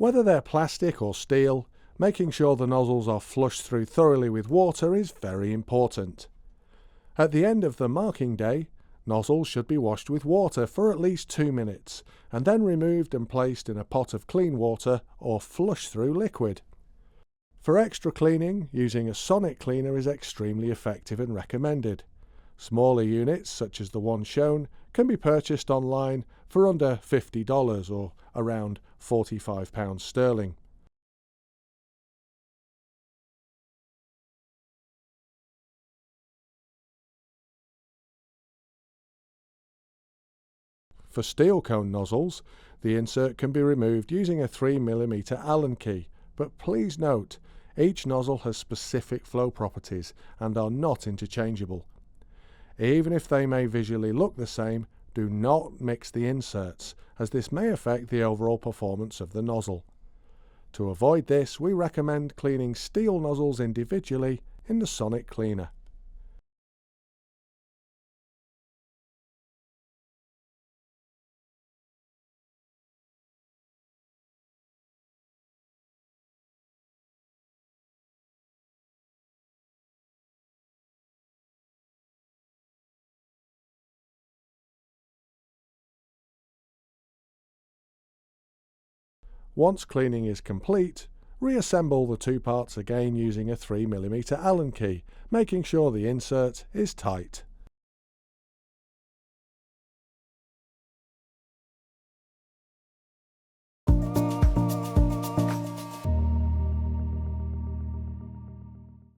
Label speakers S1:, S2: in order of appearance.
S1: Whether they're plastic or steel, making sure the nozzles are flushed through thoroughly with water is very important. At the end of the marking day, nozzles should be washed with water for at least 2 minutes, and then removed and placed in a pot of clean water or flush-through liquid. For extra cleaning, using a sonic cleaner is extremely effective and recommended. Smaller units, such as the one shown, can be purchased online for under $50 or around £45 sterling. For steel cone nozzles, the insert can be removed using a 3mm Allen key, but please note, each nozzle has specific flow properties and are not interchangeable. Even if they may visually look the same, do not mix the inserts, as this may affect the overall performance of the nozzle. To avoid this, we recommend cleaning steel nozzles individually in the sonic cleaner. Once cleaning is complete, reassemble the two parts again using a 3mm Allen key, making sure the insert is tight.